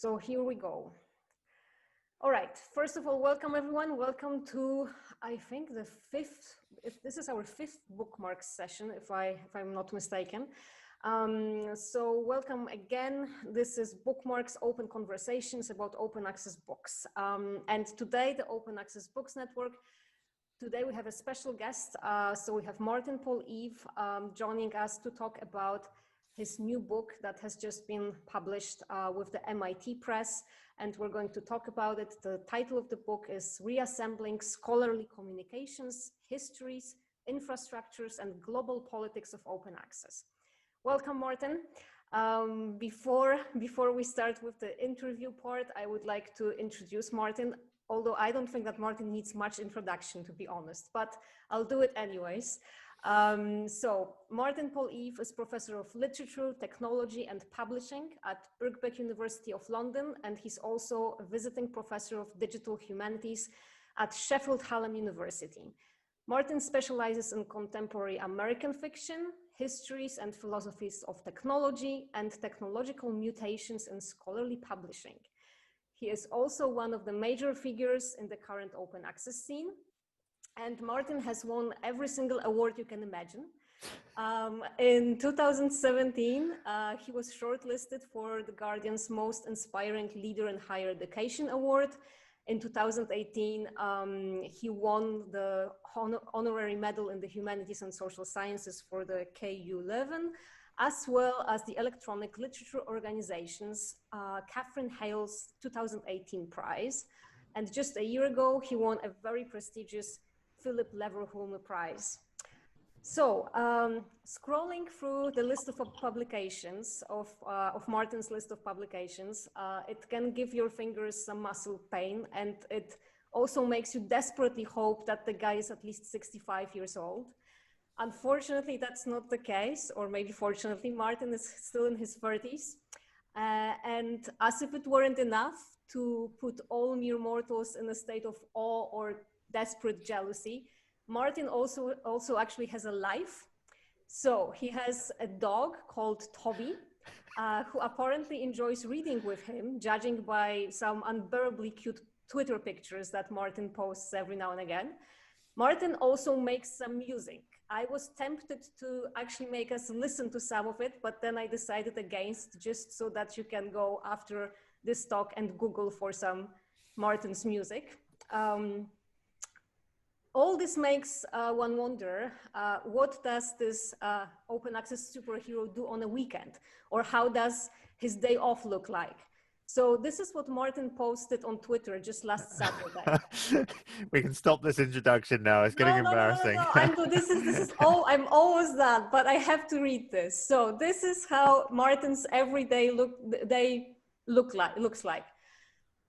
So here we go. All right, first of all, welcome everyone. Welcome to, I think this is our fifth bookmarks session, if I'm not mistaken. So welcome again. This is Bookmarks Open Conversations about Open Access Books. And today, the Open Access Books Network, today we have a special guest. So we have Martin Paul-Eve joining us to talk about his new book that has just been published with the MIT Press, and we're going to talk about it. The title of the book is Reassembling Scholarly Communications, Histories, Infrastructures, and Global Politics of Open Access. Welcome, Martin. Before we start with the interview part, I would like to introduce Martin, although I don't think that Martin needs much introduction, to be honest, but I'll do it anyways. So Martin Paul-Eve is Professor of Literature, Technology and Publishing at Birkbeck University of London, and he's also a visiting Professor of Digital Humanities at Sheffield Hallam University. Martin specializes in contemporary American fiction, histories and philosophies of technology, and technological mutations in scholarly publishing. He is also one of the major figures in the current open access scene. And Martin has won every single award you can imagine. In 2017, he was shortlisted for The Guardian's Most Inspiring Leader in Higher Education Award. In 2018, he won the honorary medal in the Humanities and Social Sciences for the KU11, as well as the Electronic Literature Organization's Catherine Hale's 2018 prize. And just a year ago, he won a very prestigious Philip Leverhulme Prize. So, scrolling through the list of publications, of Martin's list of publications, it can give your fingers some muscle pain, and it also makes you desperately hope that the guy is at least 65 years old. Unfortunately, that's not the case, or maybe fortunately, Martin is still in his 30s. And as if it weren't enough to put all mere mortals in a state of awe or desperate jealousy, Martin also actually has a life. So he has a dog called Toby, who apparently enjoys reading with him, judging by some unbearably cute Twitter pictures that Martin posts every now and again. Martin also makes some music. I was tempted to actually make us listen to some of it, but then I decided against, just so that you can go after this talk and Google for some Martin's music. All this makes one wonder, what does this open access superhero do on a weekend? Or how does his day off look like? So this is what Martin posted on Twitter just last Saturday. We can stop this introduction now. It's getting embarrassing. No. This is all. I'm almost done, but I have to read this. So this is how Martin's everyday looks like.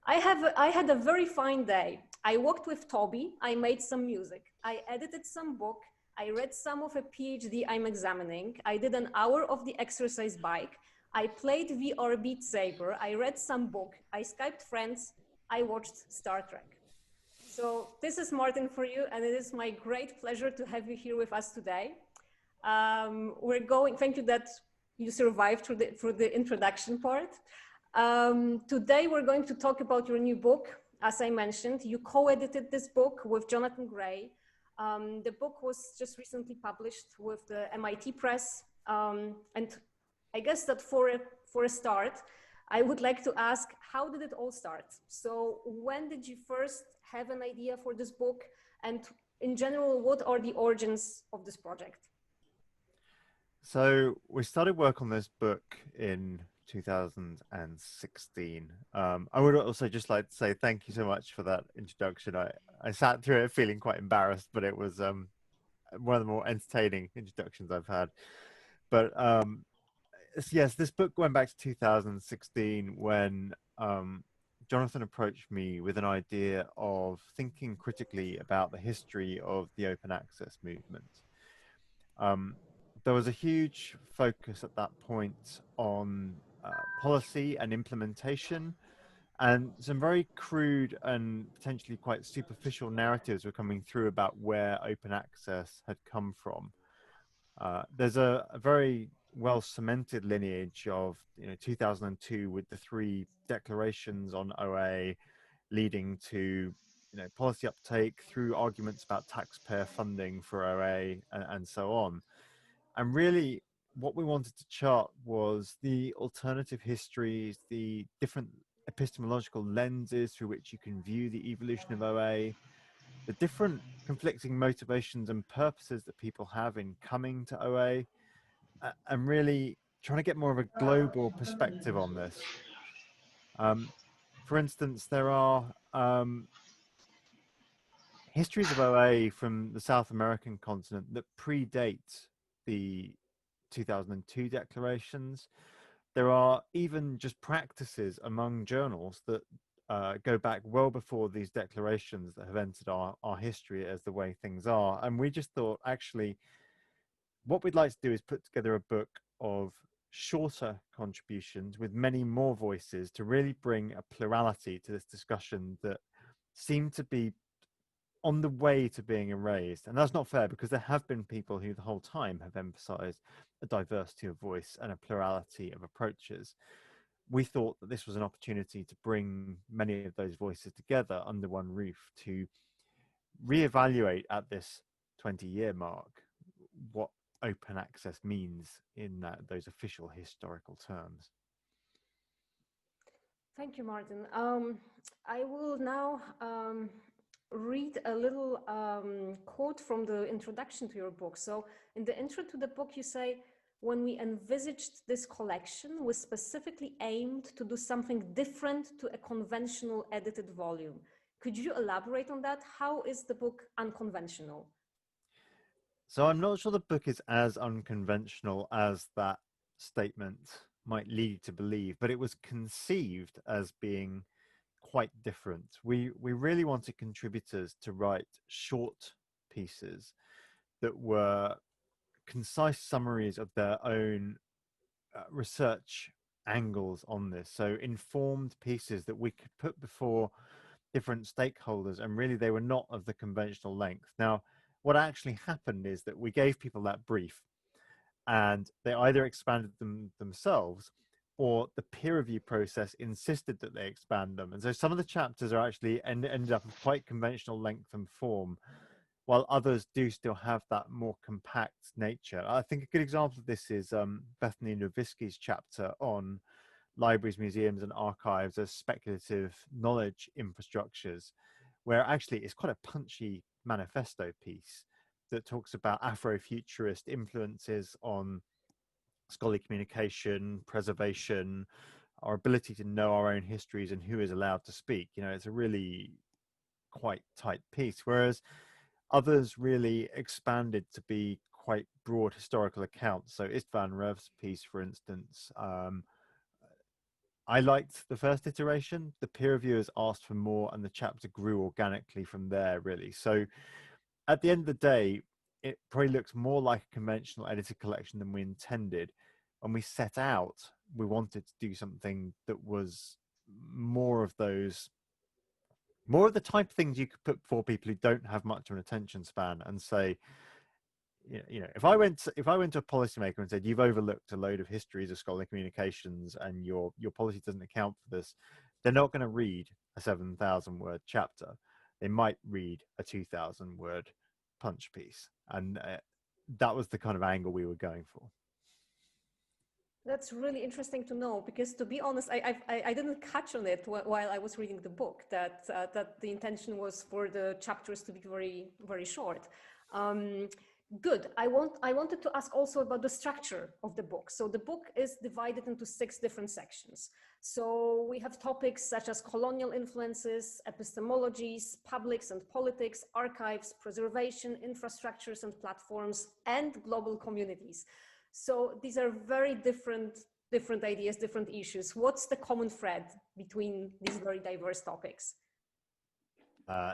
I had a very fine day. I walked with Toby, I made some music, I edited some book, I read some of a PhD I'm examining, I did an hour of the exercise bike, I played VR Beat Saber, I read some book, I Skyped friends, I watched Star Trek. So this is Martin for you, and it is my great pleasure to have you here with us today. Thank you that you survived through the introduction part. Today we're going to talk about your new book. As I mentioned, you co-edited this book with Jonathan Gray. The book was just recently published with the MIT Press. And I guess that for a start, I would like to ask, how did it all start? So when did you first have an idea for this book? And in general, what are the origins of this project? So we started work on this book in 2016. I would also just like to say thank you so much for that introduction. I sat through it feeling quite embarrassed, but it was one of the more entertaining introductions I've had. But yes, this book went back to 2016 when Jonathan approached me with an idea of thinking critically about the history of the open access movement. There was a huge focus at that point on policy and implementation, and some very crude and potentially quite superficial narratives were coming through about where open access had come from. There's a very well cemented lineage of 2002 with the three declarations on OA, leading to policy uptake through arguments about taxpayer funding for OA and so on. And really, what we wanted to chart was the alternative histories, the different epistemological lenses through which you can view the evolution of OA, the different conflicting motivations and purposes that people have in coming to OA, and really trying to get more of a global perspective on this. For instance, there are histories of OA from the South American continent that predate the 2002 declarations. There are even just practices among journals that go back well before these declarations that have entered our history as the way things are. And we just thought, actually, what we'd like to do is put together a book of shorter contributions with many more voices to really bring a plurality to this discussion that seemed to be on the way to being erased. And that's not fair, because there have been people who the whole time have emphasized a diversity of voice and a plurality of approaches. We thought that this was an opportunity to bring many of those voices together under one roof to reevaluate at this 20-year mark what open access means in those official historical terms. Thank you, Martin. I will now read a little quote from the introduction to your book. So in the intro to the book, you say, when we envisaged this collection, we specifically aimed to do something different to a conventional edited volume. Could you elaborate on that? How is the book unconventional? So I'm not sure the book is as unconventional as that statement might lead you to believe, but it was conceived as being quite different. We really wanted contributors to write short pieces that were concise summaries of their own research angles on this. So informed pieces that we could put before different stakeholders, and really they were not of the conventional length. Now, what actually happened is that we gave people that brief, and they either expanded them themselves, or the peer review process insisted that they expand them. And so some of the chapters are actually ended up of quite conventional length and form, while others do still have that more compact nature. I think a good example of this is Bethany Nowicki's chapter on libraries, museums, and archives as speculative knowledge infrastructures, where actually it's quite a punchy manifesto piece that talks about Afrofuturist influences on scholarly communication, preservation, our ability to know our own histories and who is allowed to speak. It's a really quite tight piece, whereas others really expanded to be quite broad historical accounts. So Istvan Rev's piece, for instance, I liked the first iteration. The peer reviewers asked for more, and the chapter grew organically from there, really. So at the end of the day, it probably looks more like a conventional edited collection than we intended. When we set out, we wanted to do something that was more of the type of things you could put before people who don't have much of an attention span and say, if I went to a policymaker and said, you've overlooked a load of histories of scholarly communications and your policy doesn't account for this, they're not going to read a 7,000 word chapter. They might read a 2,000 word punch piece. And that was the kind of angle we were going for. That's really interesting to know, because to be honest, I didn't catch on it while I was reading the book, that the intention was for the chapters to be very, very short. Good. I wanted to ask also about the structure of the book. So the book is divided into 6 different sections. So we have topics such as colonial influences, epistemologies, publics and politics, archives, preservation, infrastructures and platforms, and global communities. So these are very different ideas, different issues. What's the common thread between these very diverse topics?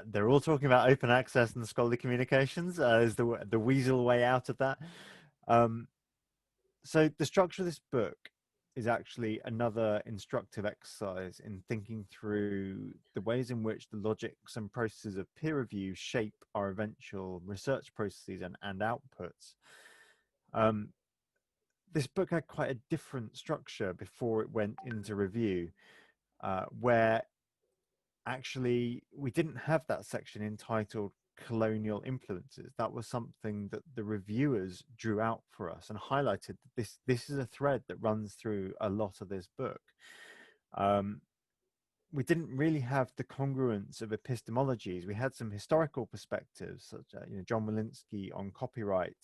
They're all talking about open access and scholarly communications is the weasel way out of that. So the structure of this book is actually another instructive exercise in thinking through the ways in which the logics and processes of peer review shape our eventual research processes and outputs. this book had quite a different structure before it went into review, where actually we didn't have that section entitled Colonial Influences. That was something that the reviewers drew out for us and highlighted that this is a thread that runs through a lot of this book. We didn't really have the congruence of epistemologies. We had some historical perspectives, such as John Walensky on copyright,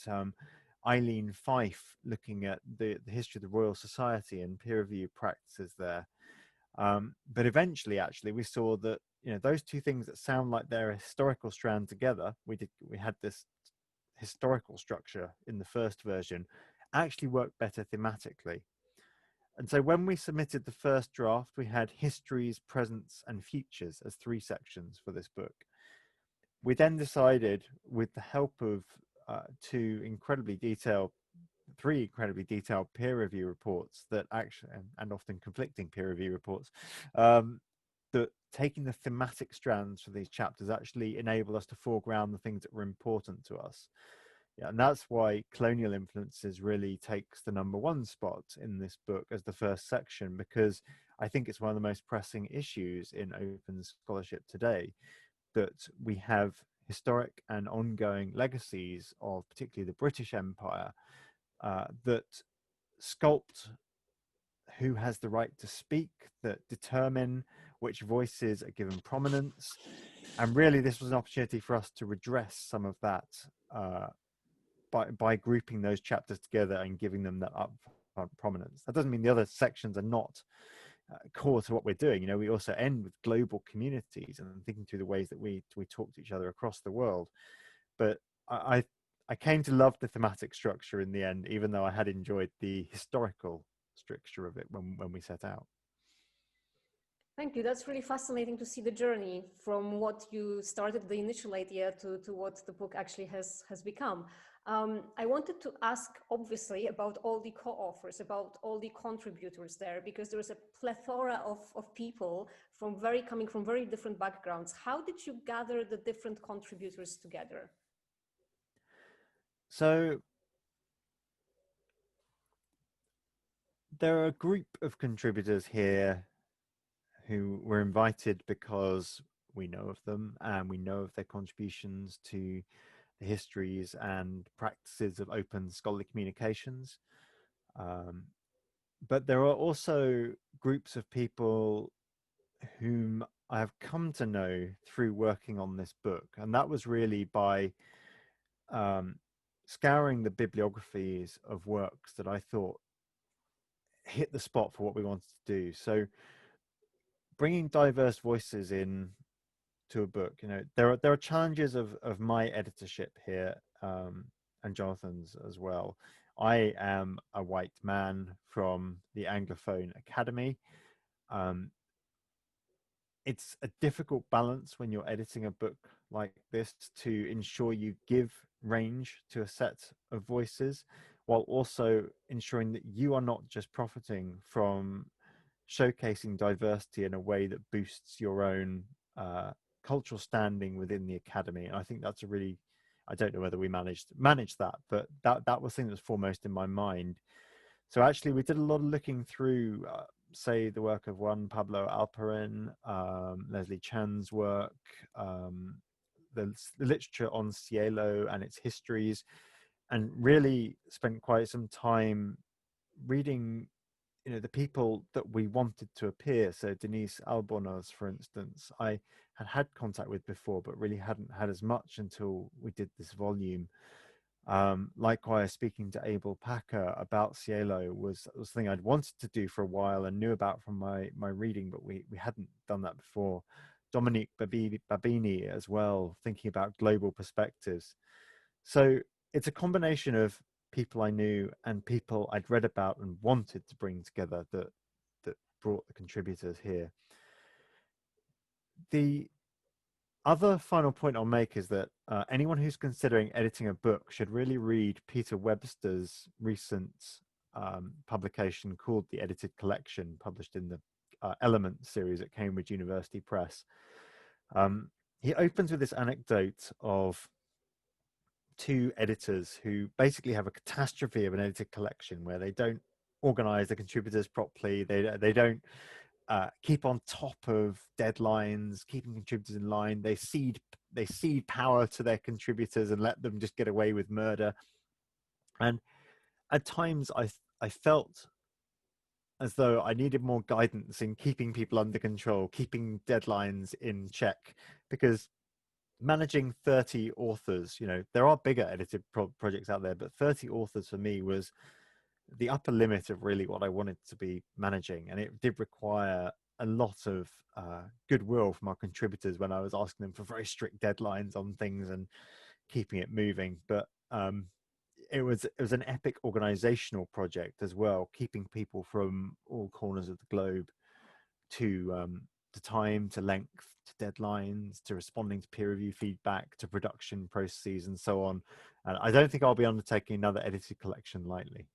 Eileen Fife looking at the history of the Royal Society and peer review practices there. But eventually, actually, we saw that those two things that sound like they're a historical strand together. We had this historical structure in the first version, actually worked better thematically. And so when we submitted the first draft, we had histories, presents, and futures as 3 sections for this book. We then decided, with the help of 3 incredibly detailed peer review reports that actually, and often conflicting peer review reports, that taking the thematic strands for these chapters actually enabled us to foreground the things that were important to us. Yeah, and that's why Colonial Influences really takes the #1 spot in this book as the first section, because I think it's one of the most pressing issues in open scholarship today, that we have historic and ongoing legacies of particularly the British Empire that sculpt who has the right to speak, that determine which voices are given prominence. And really, this was an opportunity for us to redress some of that by grouping those chapters together and giving them that upfront prominence. That doesn't mean the other sections are not core to what we're doing. We also end with global communities and thinking through the ways that we talk to each other across the world. But I came to love the thematic structure in the end, even though I had enjoyed the historical structure of it when we set out. Thank you. That's really fascinating to see the journey from what you started, the initial idea, to what the book actually has become. I wanted to ask, obviously, about all the co-authors, about all the contributors there, because there is a plethora of people coming from very different backgrounds. How did you gather the different contributors together? So there are a group of contributors here who were invited because we know of them and we know of their contributions to the histories and practices of open scholarly communications. But there are also groups of people whom I have come to know through working on this book. And that was really by scouring the bibliographies of works that I thought hit the spot for what we wanted to do. So bringing diverse voices in to a book, there are challenges of my editorship here, and Jonathan's as well. I am a white man from the Anglophone Academy. It's a difficult balance when you're editing a book like this to ensure you give range to a set of voices, while also ensuring that you are not just profiting from showcasing diversity in a way that boosts your own cultural standing within the academy. And I think that's I don't know whether we managed that, but that was the thing that was foremost in my mind. So actually we did a lot of looking through say the work of Juan Pablo Alperin, Leslie Chan's work, the literature on Cielo and its histories, and really spent quite some time reading the people that we wanted to appear. So Denise Albornoz, for instance, I had contact with before, but really hadn't had as much until we did this volume. Likewise, speaking to Abel Packer about Cielo was something I'd wanted to do for a while and knew about from my reading, but we hadn't done that before. Dominique Babini as well, thinking about global perspectives. So it's a combination of people I knew and people I'd read about and wanted to bring together that brought the contributors here. The other final point I'll make is that anyone who's considering editing a book should really read Peter Webster's recent publication called The Edited Collection, published in the Element series at Cambridge University Press. He opens with this anecdote of two editors who basically have a catastrophe of an edited collection where they don't organize the contributors properly. They don't keep on top of deadlines, keeping contributors in line. They cede power to their contributors and let them just get away with murder. And at times I felt as though I needed more guidance in keeping people under control, keeping deadlines in check, because managing 30 authors, there are bigger edited projects out there, but 30 authors for me was the upper limit of really what I wanted to be managing. And it did require a lot of goodwill from our contributors when I was asking them for very strict deadlines on things and keeping it moving. But it was an epic organizational project as well, keeping people from all corners of the globe to time, to length, to deadlines, to responding to peer review feedback, to production processes, and so on. And I don't think I'll be undertaking another edited collection lightly.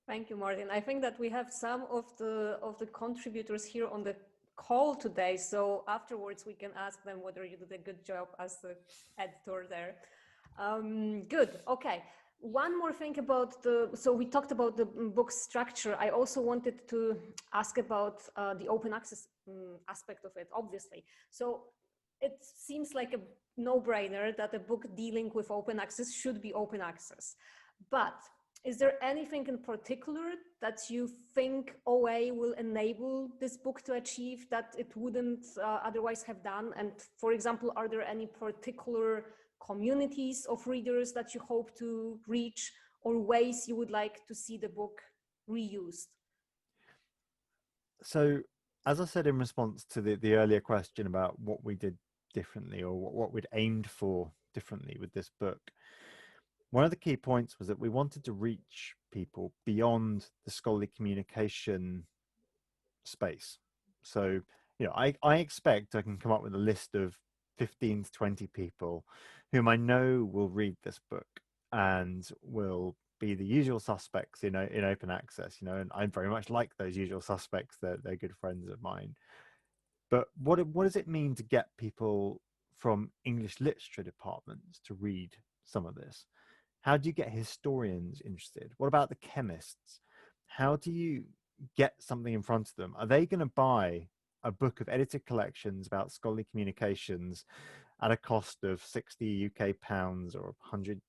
Thank you, Martin. I think that we have some of the contributors here on the call today. So afterwards, we can ask them whether you did a good job as the editor there. Good. Okay. One more thing about so we talked about the book structure. I also wanted to ask about the open access aspect of it, obviously. So it seems like a no-brainer that a book dealing with open access should be open access. But is there anything in particular that you think OA will enable this book to achieve that it wouldn't otherwise have done? And for example, are there any particular communities of readers that you hope to reach, or ways you would like to see the book reused? So, as I said in response to the earlier question about what we did differently, or what we'd aimed for differently with this book, one of the key points was that we wanted to reach people beyond the scholarly communication space. So, I expect I can come up with a list of 15 to 20 people whom I know will read this book and will be the usual suspects in open access, and I very much like those usual suspects. They're good friends of mine. But what does it mean to get people from English literature departments to read some of this? How do you get historians interested? What about the chemists? How do you get something in front of them? Are they going to buy a book of edited collections about scholarly communications at a cost of 60 UK pounds or $100,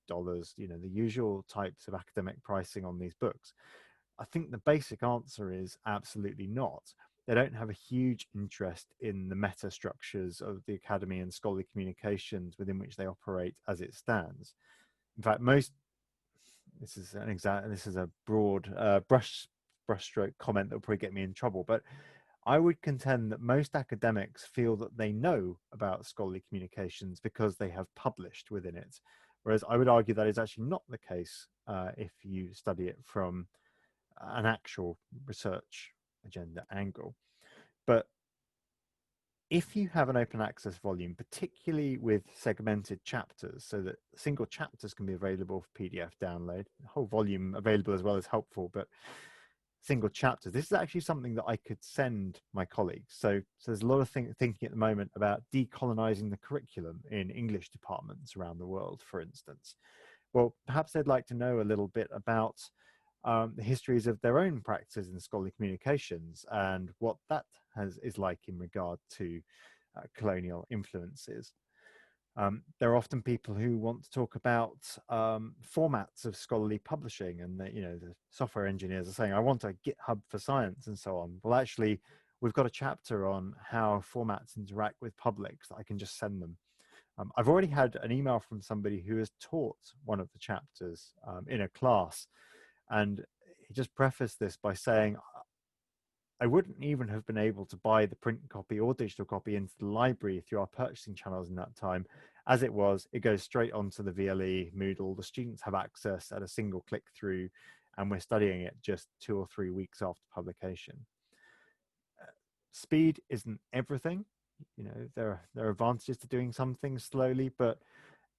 the usual types of academic pricing on these books? I think the basic answer is absolutely not. They don't have a huge interest in the meta structures of the academy and scholarly communications within which they operate as it stands. In fact, this is a broad brushstroke comment that will probably get me in trouble, but I would contend that most academics feel that they know about scholarly communications because they have published within it, whereas I would argue that is actually not the case if you study it from an actual research agenda angle. But if you have an open access volume, particularly with segmented chapters, so that single chapters can be available for PDF download, the whole volume available as well is helpful, but single chapters, this is actually something that I could send my colleagues. So there's a lot of thinking at the moment about decolonizing the curriculum in English departments around the world, for instance. Well, perhaps they'd like to know a little bit about the histories of their own practices in scholarly communications and what that is like in regard to colonial influences. There are often people who want to talk about formats of scholarly publishing, and the software engineers are saying, I want a GitHub for science and so on. Well, actually, we've got a chapter on how formats interact with publics that I can just send them. I've already had an email from somebody who has taught one of the chapters in a class, and he just prefaced this by saying, I wouldn't even have been able to buy the print copy or digital copy into the library through our purchasing channels in that time. As it was, it goes straight onto the VLE Moodle. The students have access at a single click through, and we're studying it just 2 or 3 weeks after publication. Speed isn't everything. There are advantages to doing some things slowly, but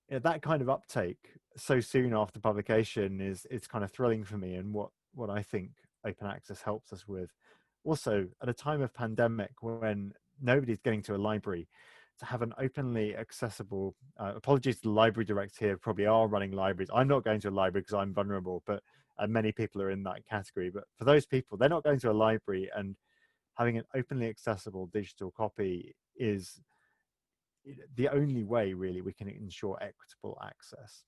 that kind of uptake so soon after publication it's kind of thrilling for me, and what I think open access helps us with. Also, at a time of pandemic when nobody's getting to a library to have an openly accessible, apologies to the library director here, probably are running libraries. I'm not going to a library because I'm vulnerable, but many people are in that category. But for those people, they're not going to a library, and having an openly accessible digital copy is the only way really we can ensure equitable access.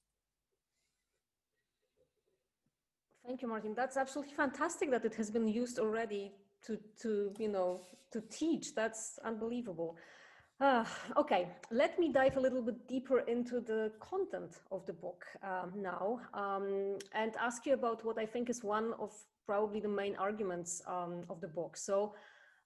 Thank you, Martin. That's absolutely fantastic that it has been used already to teach. That's unbelievable. Okay, let me dive a little bit deeper into the content of the book now, and ask you about what I think is one of probably the main arguments of the book. So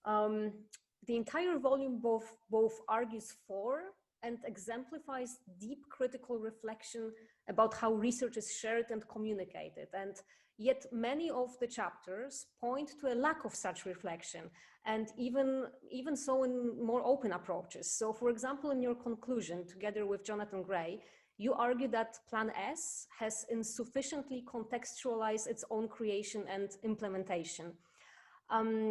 the entire volume both argues for and exemplifies deep critical reflection about how research is shared and communicated. And yet many of the chapters point to a lack of such reflection, and even so in more open approaches. So for example, in your conclusion, together with Jonathan Gray, you argue that Plan S has insufficiently contextualized its own creation and implementation.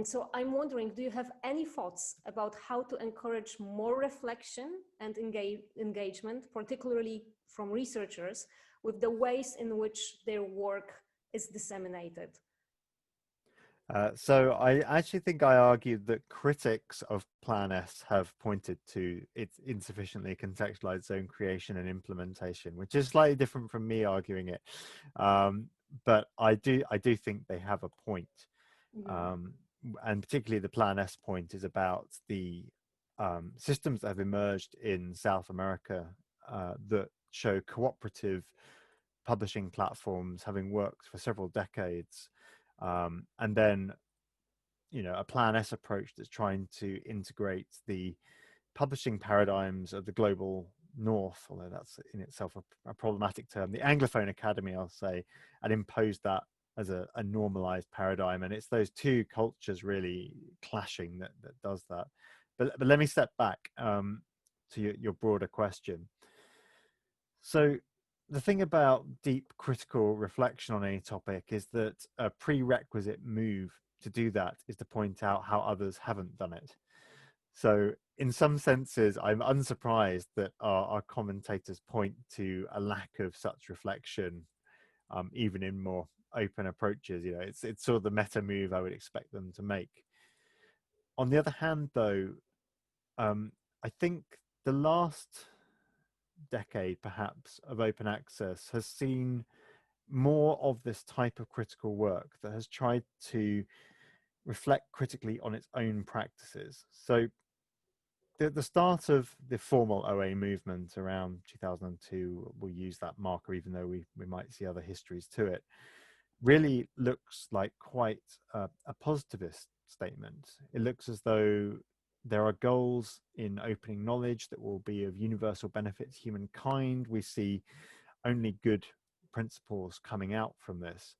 So I'm wondering, do you have any thoughts about how to encourage more reflection and engagement, particularly from researchers, with the ways in which their work is disseminated? So I actually think I argued that critics of Plan S have pointed to its insufficiently contextualized zone creation and implementation, which is slightly different from me arguing it. But I do think they have a point. And particularly the Plan S point is about the systems that have emerged in South America that show cooperative publishing platforms having worked for several decades. And then, a Plan S approach that's trying to integrate the publishing paradigms of the global north, although that's in itself a problematic term, the Anglophone Academy, I'll say, and impose that as a normalized paradigm. And it's those two cultures really clashing that does that. But let me step back to your broader question. So the thing about deep critical reflection on any topic is that a prerequisite move to do that is to point out how others haven't done it. So in some senses, I'm unsurprised that our commentators point to a lack of such reflection, even in more open approaches. It's sort of the meta move I would expect them to make. On the other hand, though, I think the last decade, perhaps, of open access has seen more of this type of critical work that has tried to reflect critically on its own practices. So the start of the formal OA movement around 2002, we'll use that marker even though we might see other histories to it, really looks like quite a positivist statement. It looks as though there are goals in opening knowledge that will be of universal benefit to humankind. We see only good principles coming out from this.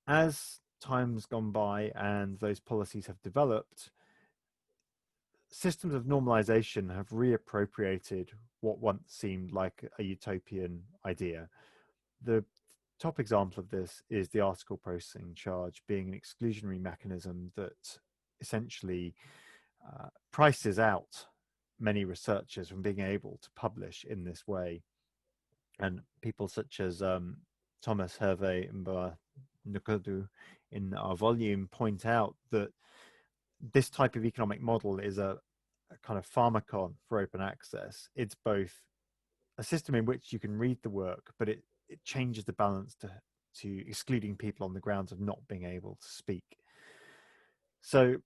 As time's gone by and those policies have developed, systems of normalization have reappropriated what once seemed like a utopian idea. The top example of this is the article processing charge being an exclusionary mechanism that essentially prices out many researchers from being able to publish in this way. And people such as Thomas Hervé and Nukodu in our volume point out that this type of economic model is a kind of pharmacon for open access. It's both a system in which you can read the work, but it changes the balance to excluding people on the grounds of not being able to speak. So,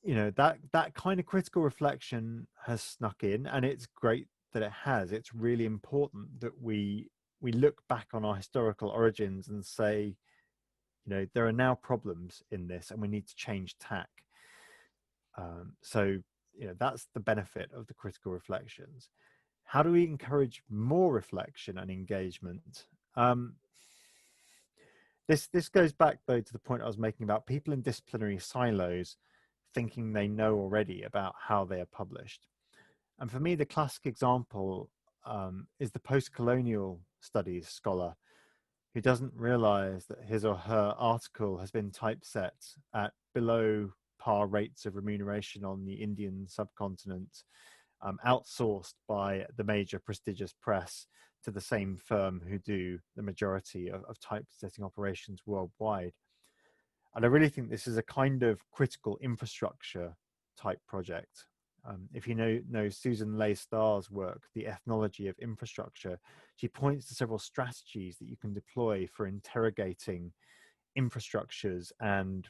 that kind of critical reflection has snuck in, and it's great that it has. It's really important that we look back on our historical origins and say, there are now problems in this and we need to change tack. So that's the benefit of the critical reflections. How do we encourage more reflection and engagement? This goes back, though, to the point I was making about people in disciplinary silos thinking they know already about how they are published. And for me, the classic example is the post-colonial studies scholar who doesn't realize that his or her article has been typeset at below par rates of remuneration on the Indian subcontinent outsourced by the major prestigious press to the same firm who do the majority of typesetting operations worldwide. And I really think this is a kind of critical infrastructure type project. If you know Susan Leigh Starr's work, The Ethnology of Infrastructure, she points to several strategies that you can deploy for interrogating infrastructures and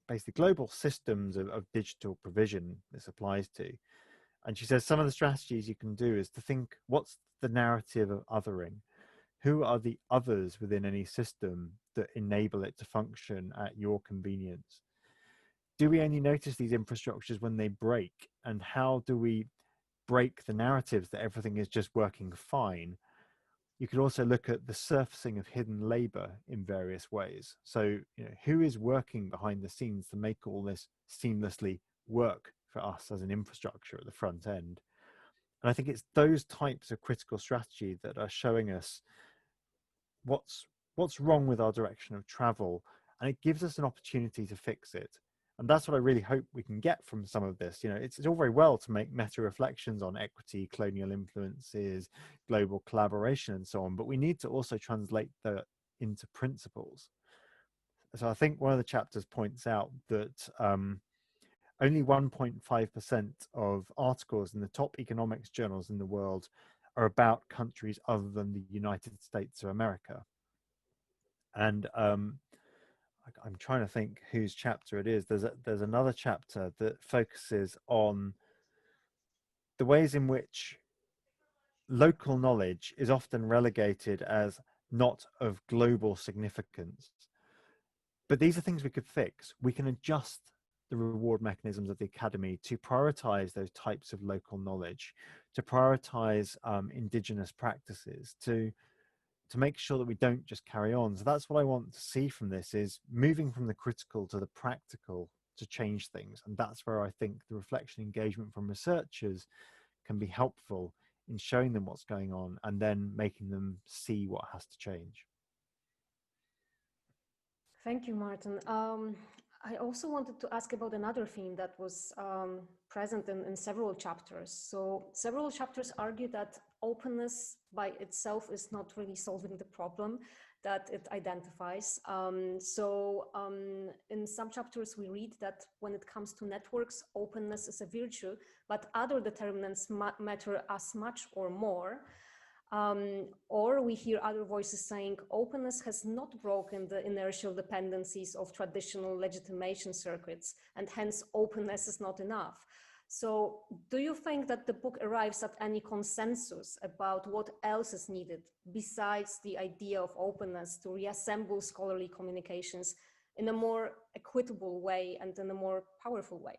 basically global systems of digital provision this applies to. And she says some of the strategies you can do is to think, what's the narrative of othering? Who are the others within any system that enable it to function at your convenience? Do we only notice these infrastructures when they break? And how do we break the narratives that everything is just working fine? You could also look at the surfacing of hidden labor in various ways. So, who is working behind the scenes to make all this seamlessly work for us as an infrastructure at the front end? And I think it's those types of critical strategy that are showing us what's wrong with our direction of travel, and it gives us an opportunity to fix it. And that's what I really hope we can get from some of this. It's all very well to make meta reflections on equity, colonial influences, global collaboration, and so on, but we need to also translate that into principles. So I think one of the chapters points out that only 1.5% of articles in the top economics journals in the world are about countries other than the United States of America. And I'm trying to think whose chapter it is. There's another chapter that focuses on the ways in which local knowledge is often relegated as not of global significance. But these are things we could fix. We can adjust the reward mechanisms of the academy to prioritize those types of local knowledge, to prioritize indigenous practices, to make sure that we don't just carry on. So that's what I want to see from this, is moving from the critical to the practical to change things. And that's where I think the reflection engagement from researchers can be helpful in showing them what's going on and then making them see what has to change. Thank you, Martin. I also wanted to ask about another theme that was present in several chapters. So several chapters argue that openness by itself is not really solving the problem that it identifies. In some chapters we read that when it comes to networks, openness is a virtue, but other determinants matter as much or more. Or we hear other voices saying openness has not broken the inertial dependencies of traditional legitimation circuits, and hence openness is not enough. So do you think that the book arrives at any consensus about what else is needed besides the idea of openness to reassemble scholarly communications in a more equitable way and in a more powerful way?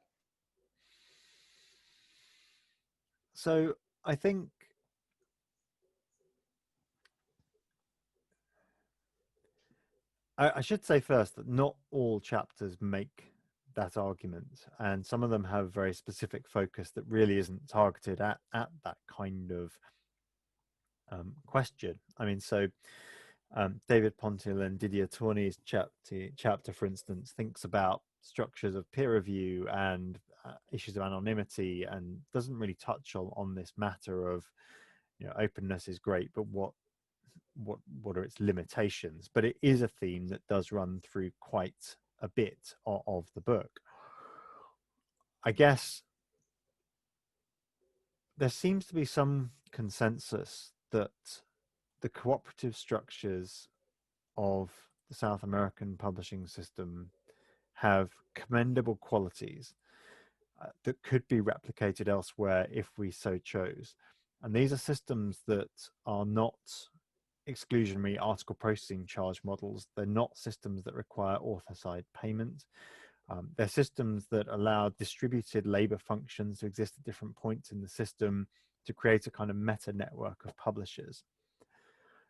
So I think I should say first that not all chapters make that argument, and some of them have very specific focus that really isn't targeted at that kind of question. I mean, so David Pontil and Didier Tourney's chapter, for instance, thinks about structures of peer review and issues of anonymity, and doesn't really touch on this matter of, openness is great, but what are its limitations? But it is a theme that does run through quite a bit of the book. I guess there seems to be some consensus that the cooperative structures of the South American publishing system have commendable qualities that could be replicated elsewhere if we so chose. And these are systems that are not exclusionary article processing charge models. They're not systems that require author-side payment. They're systems that allow distributed labor functions to exist at different points in the system to create a kind of meta network of publishers.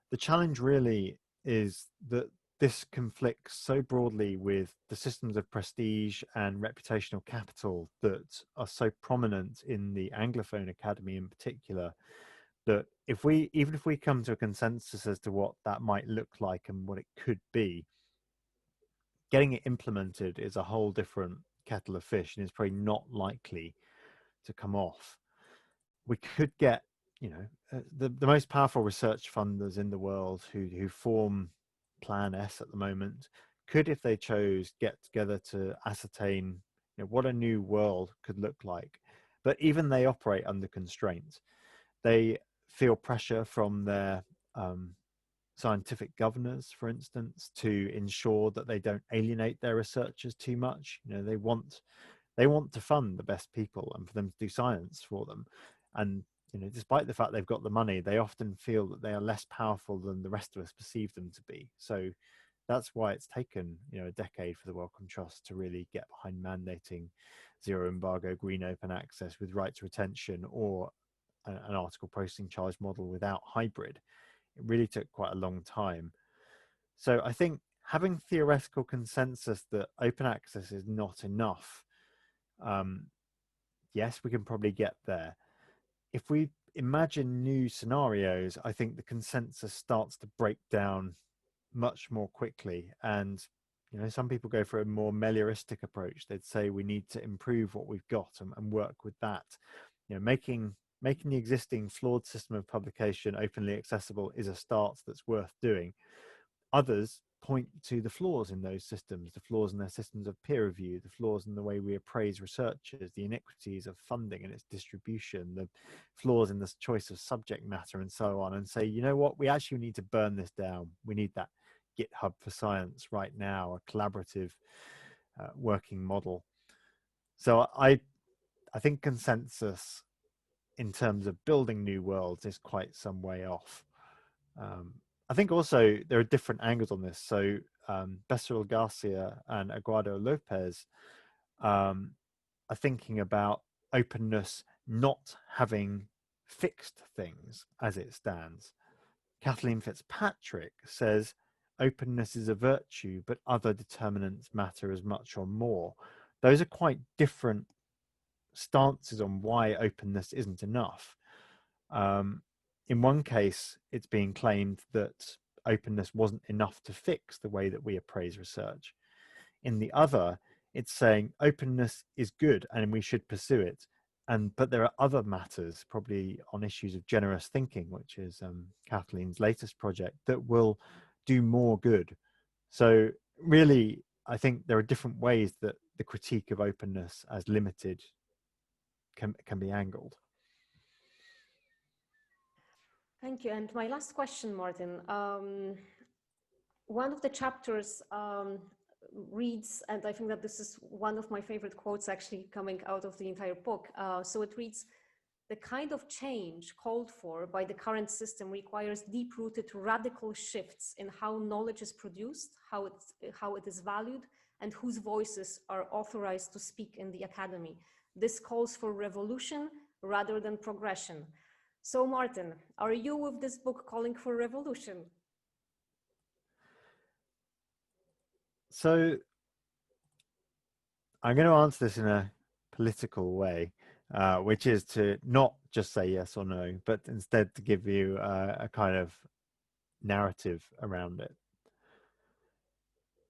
The challenge really is that this conflicts so broadly with the systems of prestige and reputational capital that are so prominent in the Anglophone Academy in particular, that even if we come to a consensus as to what that might look like and what it could be, getting it implemented is a whole different kettle of fish, and it's probably not likely to come off, we could get, the most powerful research funders in the world who form Plan S at the moment could, if they chose, get together to ascertain what a new world could look like. But even they operate under constraints. They feel pressure from their scientific governors, for instance, to ensure that they don't alienate their researchers too much. They want to fund the best people and for them to do science for them. And despite the fact they've got the money, they often feel that they are less powerful than the rest of us perceive them to be. So that's why it's taken a decade for the Wellcome Trust to really get behind mandating zero embargo, green open access with rights retention, or an article processing charge model without hybrid. It really took quite a long time. So I think having theoretical consensus that open access is not enough, yes, we can probably get there. If we imagine new scenarios, I think the consensus starts to break down much more quickly. And some people go for a more melioristic approach. They'd say we need to improve what we've got and work with that. Making the existing flawed system of publication openly accessible is a start that's worth doing. Others point to the flaws in those systems, the flaws in their systems of peer review, the flaws in the way we appraise researchers, the iniquities of funding and its distribution, the flaws in the choice of subject matter, and so on, and say, what, we actually need to burn this down. We need that GitHub for science right now, a collaborative working model. So I think consensus in terms of building new worlds is quite some way off. I think also there are different angles on this. So Becerril Garcia and Aguado Lopez are thinking about openness not having fixed things as it stands. Kathleen Fitzpatrick says openness is a virtue, but other determinants matter as much or more. Those are quite different stances on why openness isn't enough. In one case, it's being claimed that openness wasn't enough to fix the way that we appraise research. In the other, it's saying openness is good and we should pursue it. But there are other matters, probably on issues of generous thinking, which is Kathleen's latest project, that will do more good. So really, I think there are different ways that the critique of openness as limited can be angled. Thank you. And my last question, Martin. One of the chapters reads, and I think that this is one of my favorite quotes actually coming out of the entire book. So it reads, "The kind of change called for by the current system requires deep-rooted radical shifts in how knowledge is produced, how it is valued, and whose voices are authorized to speak in the academy. This calls for revolution rather than progression." So Martin, are you with this book calling for revolution? So I'm going to answer this in a political way, which is to not just say yes or no, but instead to give you a kind of narrative around it.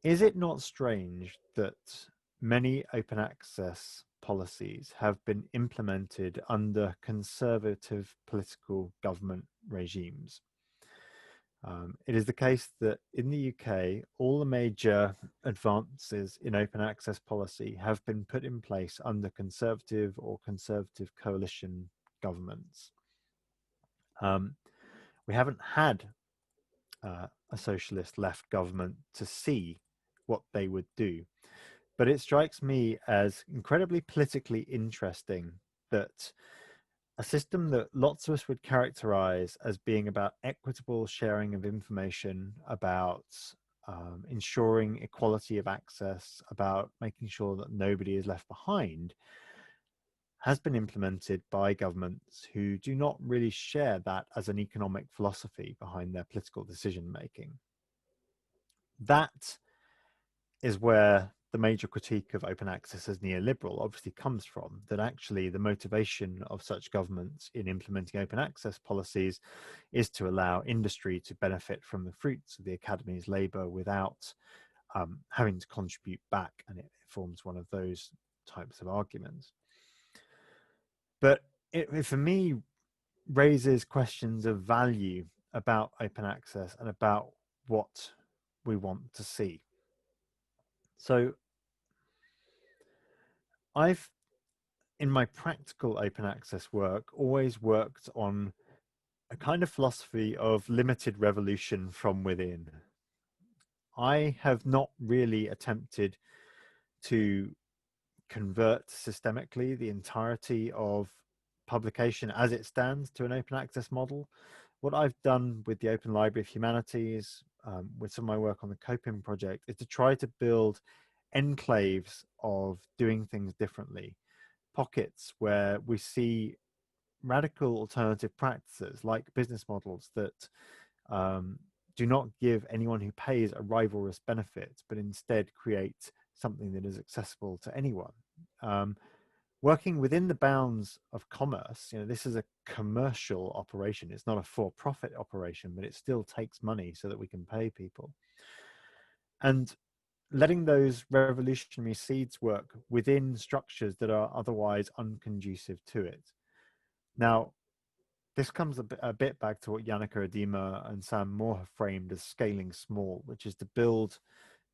Is it not strange that many open access policies have been implemented under conservative political government regimes? It is the case that in the UK, all the major advances in open access policy have been put in place under conservative or conservative coalition governments. We haven't had a socialist left government to see what they would do. But it strikes me as incredibly politically interesting that a system that lots of us would characterize as being about equitable sharing of information, about ensuring equality of access, about making sure that nobody is left behind, has been implemented by governments who do not really share that as an economic philosophy behind their political decision making. That is where the major critique of open access as neoliberal obviously comes from, that actually the motivation of such governments in implementing open access policies is to allow industry to benefit from the fruits of the academy's labour without having to contribute back, and it forms one of those types of arguments. But it for me raises questions of value about open access and about what we want to see. So I've, in my practical open access work, always worked on a kind of philosophy of limited revolution from within. I have not really attempted to convert systemically the entirety of publication as it stands to an open access model. What I've done with the Open Library of Humanities, with some of my work on the COPIM project, is to try to build enclaves of doing things differently, pockets where we see radical alternative practices like business models that do not give anyone who pays a rivalrous benefit, but instead create something that is accessible to anyone. Working within the bounds of commerce, this is a commercial operation. It's not a for-profit operation, but it still takes money so that we can pay people. And letting those revolutionary seeds work within structures that are otherwise unconducive to it. Now, this comes a bit back to what Yannicka Adima and Sam Moore have framed as scaling small, which is to build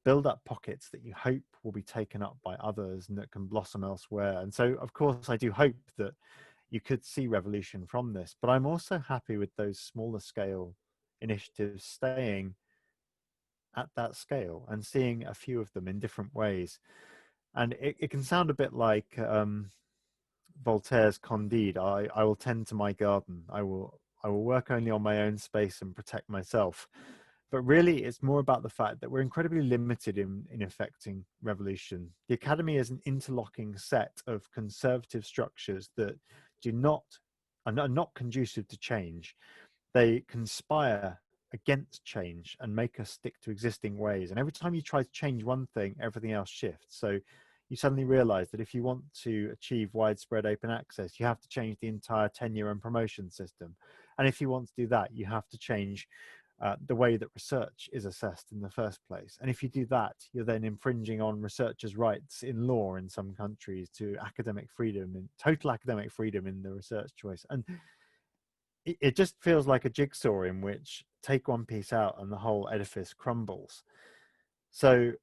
up pockets that you hope will be taken up by others and that can blossom elsewhere. And so, of course, I do hope that you could see revolution from this, but I'm also happy with those smaller scale initiatives staying at that scale and seeing a few of them in different ways. And it can sound a bit like Voltaire's Candide. I will tend to my garden. I will work only on my own space and protect myself. But really, it's more about the fact that we're incredibly limited in effecting revolution. The academy is an interlocking set of conservative structures that are not conducive to change. They conspire against change and make us stick to existing ways. And every time you try to change one thing, everything else shifts. So you suddenly realize that if you want to achieve widespread open access, you have to change the entire tenure and promotion system. And if you want to do that, you have to change the way that research is assessed in the first place. And if you do that, you're then infringing on researchers' rights in law in some countries to academic freedom and total academic freedom in the research choice. And it just feels like a jigsaw in which take one piece out and the whole edifice crumbles. So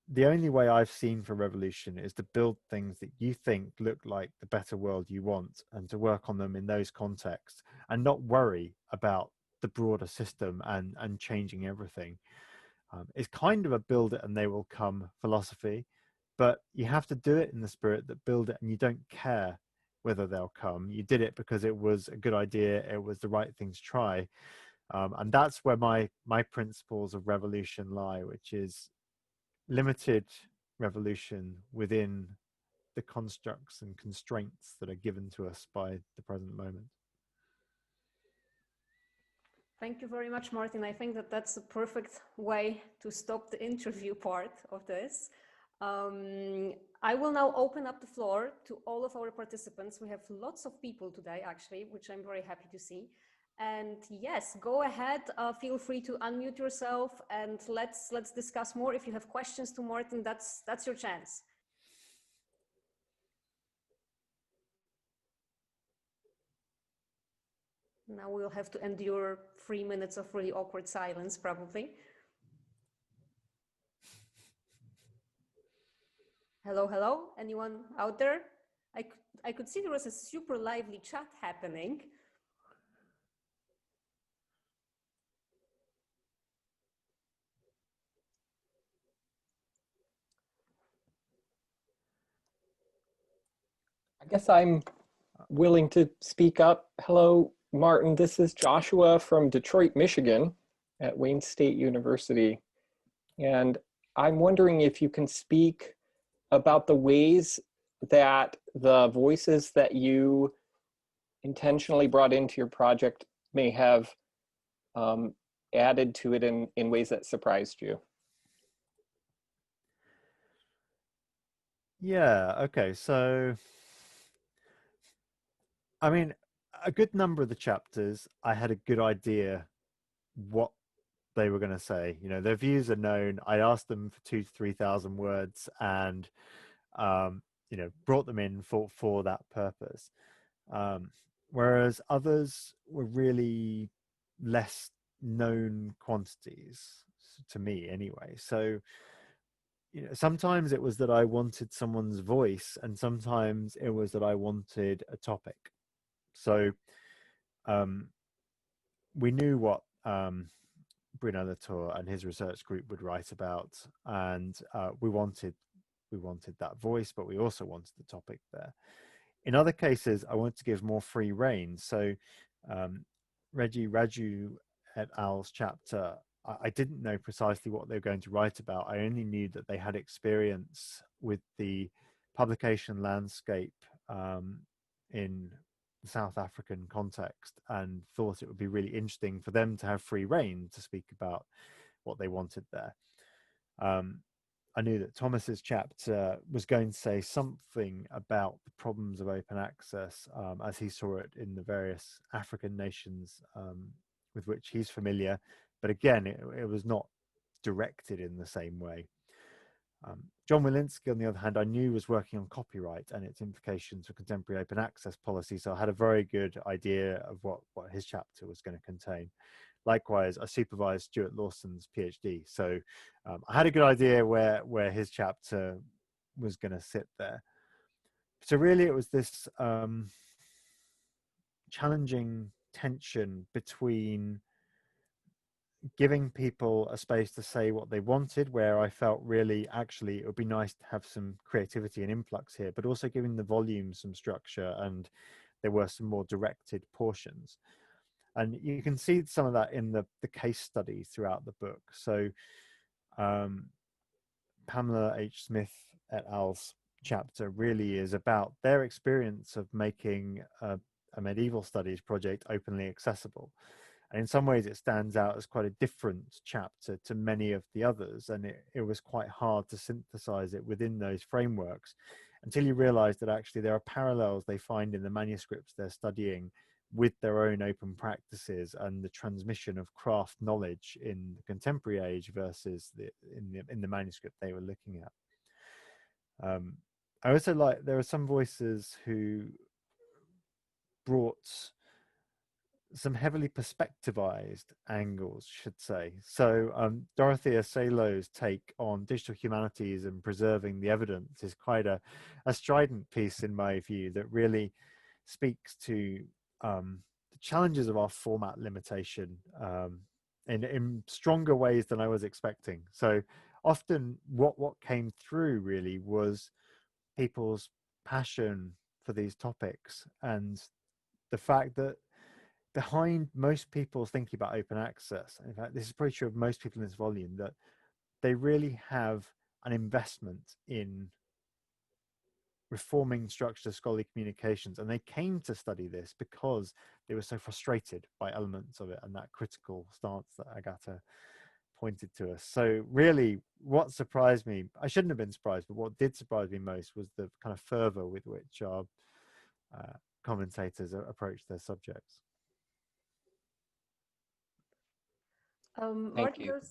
the only way I've seen for revolution is to build things that you think look like the better world you want and to work on them in those contexts and not worry about the broader system and changing everything. It's kind of a build it and they will come philosophy, but you have to do it in the spirit that build it and you don't care whether they'll come. You did it because it was a good idea, it was the right thing to try. And that's where my principles of revolution lie, which is limited revolution within the constructs and constraints that are given to us by the present moment. Thank you very much, Martin. I think that that's a perfect way to stop the interview part of this. I will now open up the floor to all of our participants. We have lots of people today, actually, which I'm very happy to see. And yes, go ahead. Feel free to unmute yourself and let's discuss more. If you have questions to Martin, that's your chance. Now we'll have to endure 3 minutes of really awkward silence, probably. Hello, hello, anyone out there? I could see there was a super lively chat happening. I guess I'm willing to speak up. Hello, Martin. This is Joshua from Detroit, Michigan at Wayne State University. And I'm wondering if you can speak about the ways that the voices that you intentionally brought into your project may have added to it in ways that surprised you. Yeah, okay. So, I mean, a good number of the chapters, I had a good idea what they were going to say. Their views are known. I asked them for 2,000 to 3,000 words and, brought them in for that purpose. whereas others were really less known quantities to me anyway. So, sometimes it was that I wanted someone's voice, and sometimes it was that I wanted a topic. So we knew what Bruno Latour and his research group would write about, and we wanted that voice, but we also wanted the topic there. In other cases, I wanted to give more free rein. So Reggie Raju et al.'s chapter, I didn't know precisely what they were going to write about. I only knew that they had experience with the publication landscape in the South African context, and thought it would be really interesting for them to have free rein to speak about what they wanted there. I knew that Thomas's chapter was going to say something about the problems of open access as he saw it in the various African nations with which he's familiar. But again, it was not directed in the same way. John Wilinski, on the other hand, I knew was working on copyright and its implications for contemporary open access policy. So I had a very good idea of what his chapter was going to contain. Likewise, I supervised Stuart Lawson's PhD. So I had a good idea where his chapter was going to sit there. So really it was this challenging tension between giving people a space to say what they wanted, where I felt really actually it would be nice to have some creativity and influx here, but also giving the volume some structure, and there were some more directed portions. And you can see some of that in the case studies throughout the book. So Pamela H. Smith et al.'s chapter really is about their experience of making a medieval studies project openly accessible. And in some ways it stands out as quite a different chapter to many of the others, and it was quite hard to synthesize it within those frameworks until you realize that actually there are parallels they find in the manuscripts they're studying with their own open practices and the transmission of craft knowledge in the contemporary age versus in the manuscript they were looking at. I also like, there are some voices who brought some heavily perspectivized angles, should say. So Dorothea Salo's take on digital humanities and preserving the evidence is quite a strident piece in my view, that really speaks to the challenges of our format limitation in stronger ways than I was expecting. So often what came through really was people's passion for these topics, and the fact that behind most people thinking about open access, in fact this is probably true of most people in this volume, that they really have an investment in reforming structured scholarly communications, and they came to study this because they were so frustrated by elements of it and that critical stance that Agatha pointed to us. So really what surprised me, I shouldn't have been surprised, but what did surprise me most was the kind of fervor with which our commentators approached their subjects. Thank you.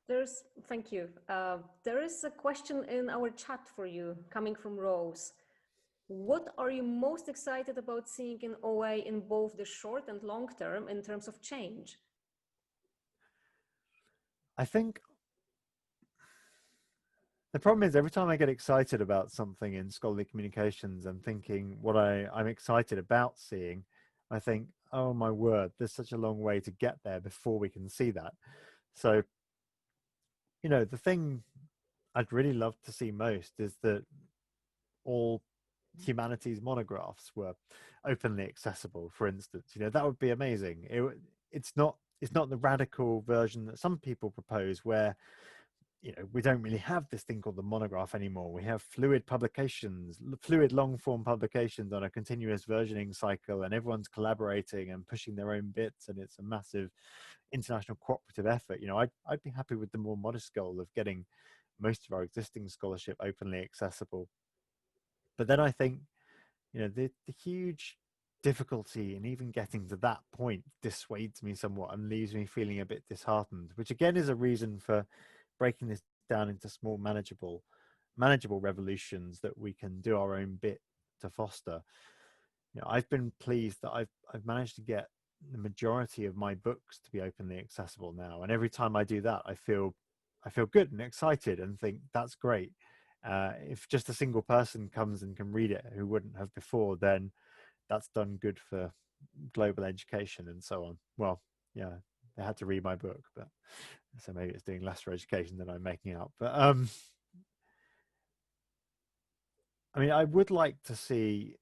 There's thank you. There is a question in our chat for you coming from Rose. What are you most excited about seeing in OA in both the short and long term in terms of change? I think the problem is every time I get excited about something in scholarly communications, I'm thinking what I'm excited about seeing, I think, oh my word, there's such a long way to get there before we can see that. So, the thing I'd really love to see most is that all humanities monographs were openly accessible, for instance. That would be amazing. It's not the radical version that some people propose, where we don't really have this thing called the monograph anymore. We have fluid publications, fluid long form publications on a continuous versioning cycle, and everyone's collaborating and pushing their own bits, and it's a massive international cooperative effort. I'd be happy with the more modest goal of getting most of our existing scholarship openly accessible. But then I think the huge difficulty in even getting to that point dissuades me somewhat and leaves me feeling a bit disheartened, which again is a reason for breaking this down into small manageable revolutions that we can do our own bit to foster. I've been pleased that I've managed to get the majority of my books to be openly accessible now, and every time I do that, I feel good and excited and think that's great. If just a single person comes and can read it who wouldn't have before, then that's done good for global education and so on. Well, yeah, they had to read my book, but so maybe it's doing less for education than I'm making out. But I mean, I would like to see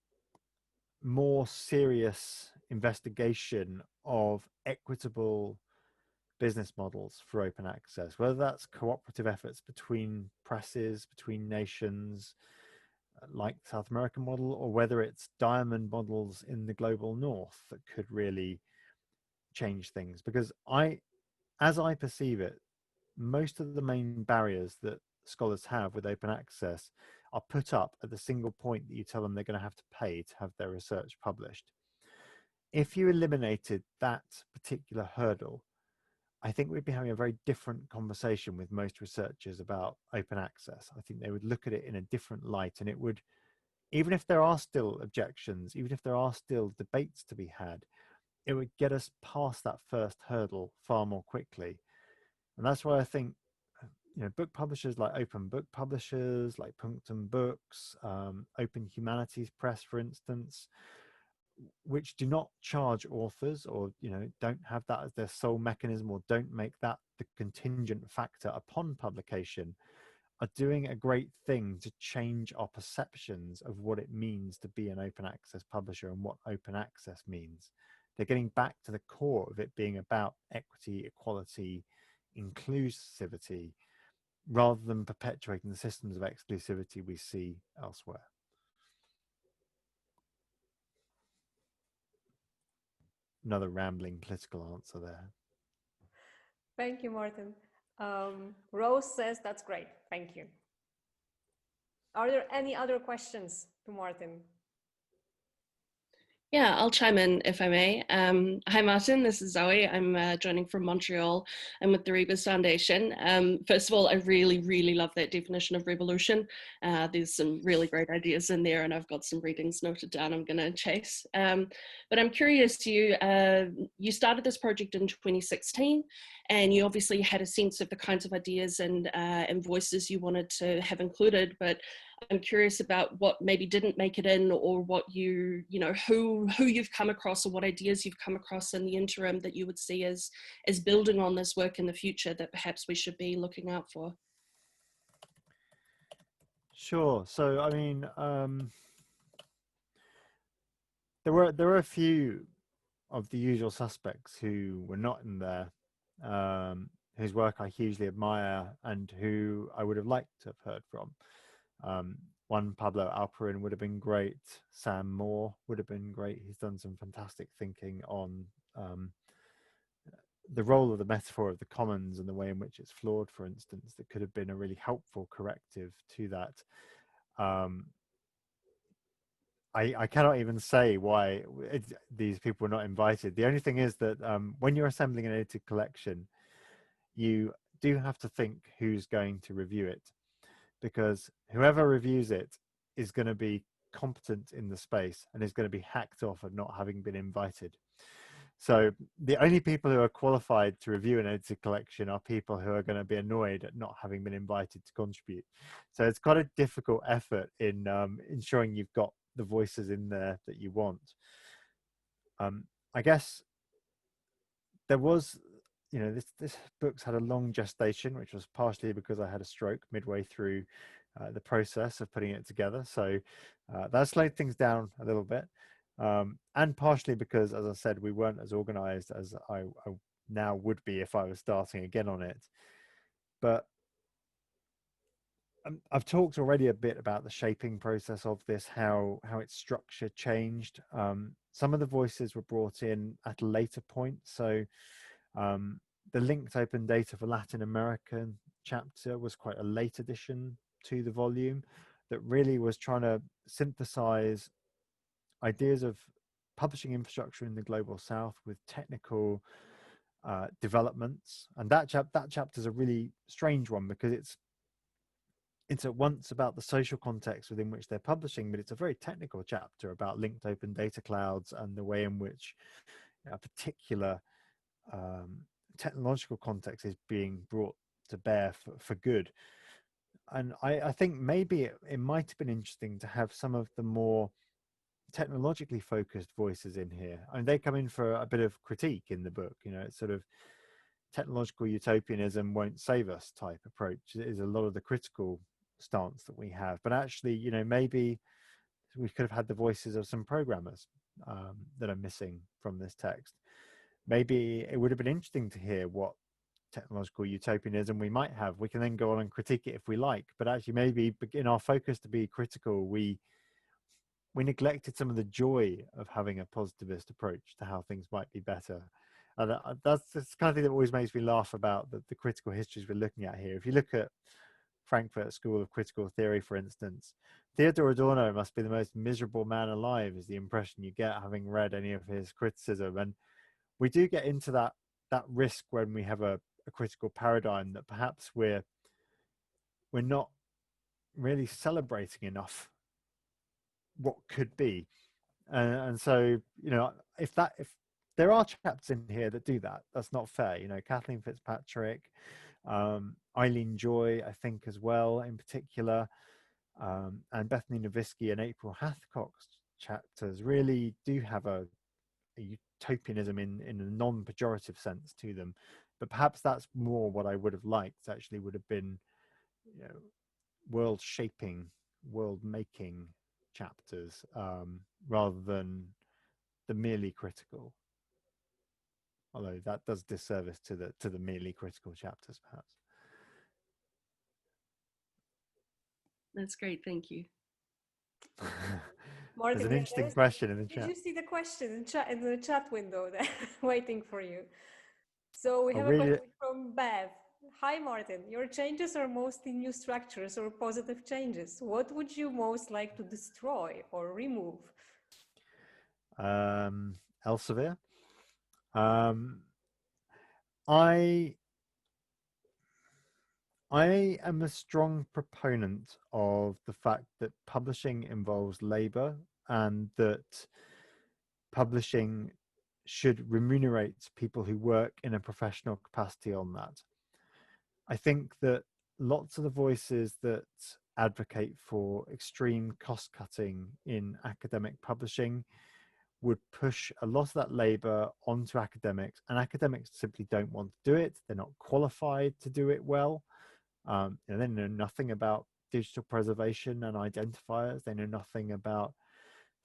more serious investigation of equitable business models for open access, whether that's cooperative efforts between presses, between nations, like the South American model, or whether it's diamond models in the global north that could really change things. Because as I perceive it, most of the main barriers that scholars have with open access are put up at the single point that you tell them they're going to have to pay to have their research published. If you eliminated that particular hurdle, I think we'd be having a very different conversation with most researchers about open access. I think they would look at it in a different light, and it would, even if there are still objections, even if there are still debates to be had, it would get us past that first hurdle far more quickly. And that's why I think, book publishers like Open Book Publishers, like Punctum Books, Open Humanities Press, for instance, which do not charge authors, or don't have that as their sole mechanism, or don't make that the contingent factor upon publication, are doing a great thing to change our perceptions of what it means to be an open access publisher and what open access means. They're getting back to the core of it being about equity, equality, inclusivity, rather than perpetuating the systems of exclusivity we see elsewhere. Another rambling political answer there. Thank you, Martin. Rose says that's great. Thank you. Are there any other questions to Martin? Yeah, I'll chime in if I may. Hi, Martin. This is Zoe. I'm joining from Montreal. I'm with the Rebus Foundation. First of all, I really, really love that definition of revolution. There's some really great ideas in there, and I've got some readings noted down I'm going to chase. But I'm curious, you started this project in 2016, and you obviously had a sense of the kinds of ideas and voices you wanted to have included, but I'm curious about what maybe didn't make it in, or what who you've come across, or what ideas you've come across in the interim that you would see as building on this work in the future that perhaps we should be looking out for. Sure. So, I mean, there were a few of the usual suspects who were not in there, whose work I hugely admire and who I would have liked to have heard from. One, Pablo Alperin, would have been great. Sam Moore would have been great. He's done some fantastic thinking on the role of the metaphor of the commons and the way in which it's flawed, for instance, that could have been a really helpful corrective to that. I cannot even say why these people were not invited. The only thing is that when you're assembling an edited collection, you do have to think who's going to review it, because whoever reviews it is going to be competent in the space and is going to be hacked off of not having been invited. So the only people who are qualified to review an edited collection are people who are going to be annoyed at not having been invited to contribute. So it's quite a difficult effort in ensuring you've got the voices in there that you want. I guess there was, this book's had a long gestation, which was partially because I had a stroke midway through the process of putting it together. So that slowed things down a little bit. And partially because, as I said, we weren't as organized as I now would be if I was starting again on it. But I've talked already a bit about the shaping process of this, how its structure changed. Some of the voices were brought in at a later point. So the linked open data for Latin American chapter was quite a late addition to the volume that really was trying to synthesize ideas of publishing infrastructure in the global south with technical developments. And that chapter is a really strange one, because it's at once about the social context within which they're publishing, but it's a very technical chapter about linked open data clouds and the way in which a particular technological context is being brought to bear for good. And I think maybe it might have been interesting to have some of the more technologically focused voices in here. I mean, they come in for a bit of critique in the book. It's sort of technological utopianism won't save us type approach is a lot of the critical stance that we have. But actually, maybe we could have had the voices of some programmers that are missing from this text. Maybe it would have been interesting to hear what technological utopianism we might have. We can then go on and critique it if we like, but actually maybe in our focus to be critical, we neglected some of the joy of having a positivist approach to how things might be better. And that's the kind of thing that always makes me laugh about the critical histories we're looking at here. If you look at Frankfurt School of Critical Theory, for instance, Theodor Adorno must be the most miserable man alive, is the impression you get having read any of his criticism. And we do get into that risk when we have a critical paradigm that perhaps we're not really celebrating enough what could be. And so, if there are chapters in here that do that, that's not fair. Kathleen Fitzpatrick, Eileen Joy, I think as well, in particular, and Bethany Novisky and April Hathcock's chapters really do have a utopianism in a non-pejorative sense to them. But perhaps that's more what I would have liked. Actually, would have been, world-shaping, world-making chapters, rather than the merely critical. Although that does disservice to the merely critical chapters, perhaps. That's great, thank you. Martin, there's an interesting question in the chat. Did you see the question in the chat window there, waiting for you? So we have a really? question from Bev. Hi, Martin. Your changes are mostly new structures or positive changes. What would you most like to destroy or remove? Elsevier. I am a strong proponent of the fact that publishing involves labor and that publishing should remunerate people who work in a professional capacity on that. I think that lots of the voices that advocate for extreme cost cutting in academic publishing would push a lot of that labor onto academics, and academics simply don't want to do it. They're not qualified to do it well. They know nothing about digital preservation and identifiers. They know nothing about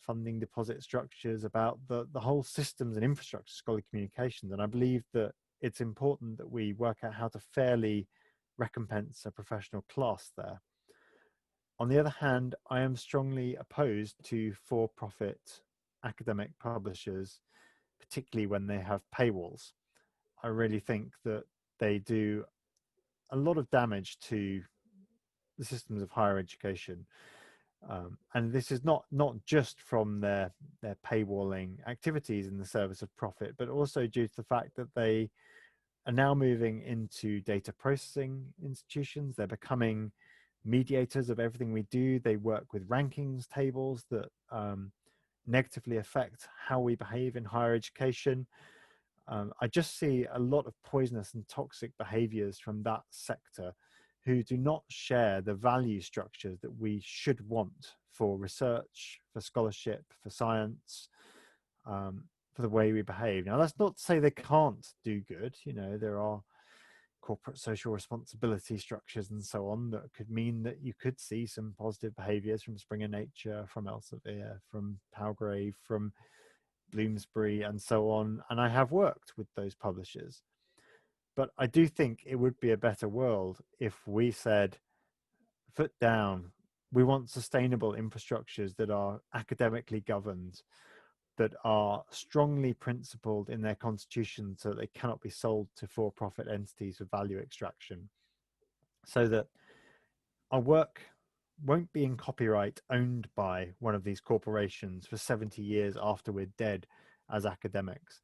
funding deposit structures, about the whole systems and infrastructure of scholarly communications. And I believe that it's important that we work out how to fairly recompense a professional class there. On the other hand, I am strongly opposed to for-profit academic publishers, particularly when they have paywalls. I really think that they do a lot of damage to the systems of higher education. And this is not just from their paywalling activities in the service of profit, but also due to the fact that they are now moving into data processing institutions. They're becoming mediators of everything we do. They work with rankings tables that negatively affect how we behave in higher education. I just see a lot of poisonous and toxic behaviors from that sector who do not share the value structures that we should want for research, for scholarship, for science, for the way we behave. Now, that's not to say they can't do good. There are corporate social responsibility structures and so on that could mean that you could see some positive behaviors from Springer Nature, from Elsevier, from Palgrave, from Bloomsbury, and so on. And I have worked with those publishers. But I do think it would be a better world if we said, foot down, we want sustainable infrastructures that are academically governed, that are strongly principled in their constitution so that they cannot be sold to for-profit entities for value extraction, so that our work won't be in copyright owned by one of these corporations for 70 years after we're dead as academics.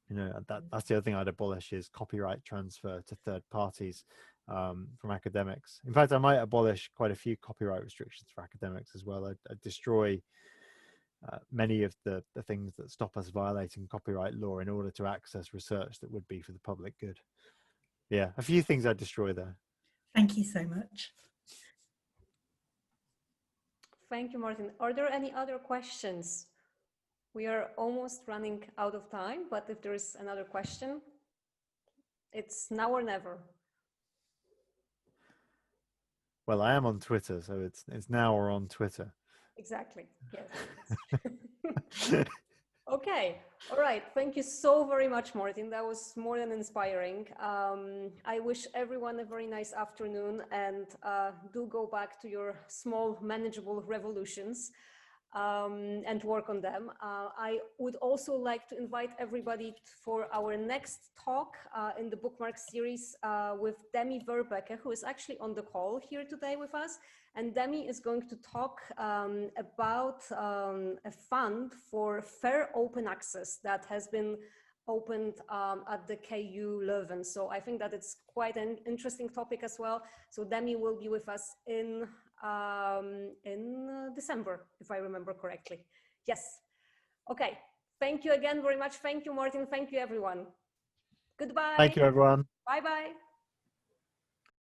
That's the other thing I'd abolish is copyright transfer to third parties. from academics. In fact, I might abolish quite a few copyright restrictions for academics as well. I'd destroy many of the things that stop us violating copyright law in order to access research that would be for the public good. Yeah, a few things I'd destroy there. Thank you so much. Thank you, Martin. Are there any other questions? We are almost running out of time, but if there is another question, it's now or never. Well, I am on Twitter, so it's now or on Twitter. Exactly. Yes. Okay. All right. Thank you so very much, Martin. That was more than inspiring. I wish everyone a very nice afternoon, and do go back to your small, manageable revolutions and work on them. I would also like to invite everybody for our next talk in the bookmarks series with Demi Verbeke, who is actually on the call here today with us. And Demi is going to talk about a fund for fair open access that has been opened at the KU Leuven. So I think that it's quite an interesting topic as well. So Demi will be with us in December, if I remember correctly. Yes. Okay. Thank you again very much. Thank you, Martin. Thank you, everyone. Goodbye. Thank you, everyone. Bye-bye.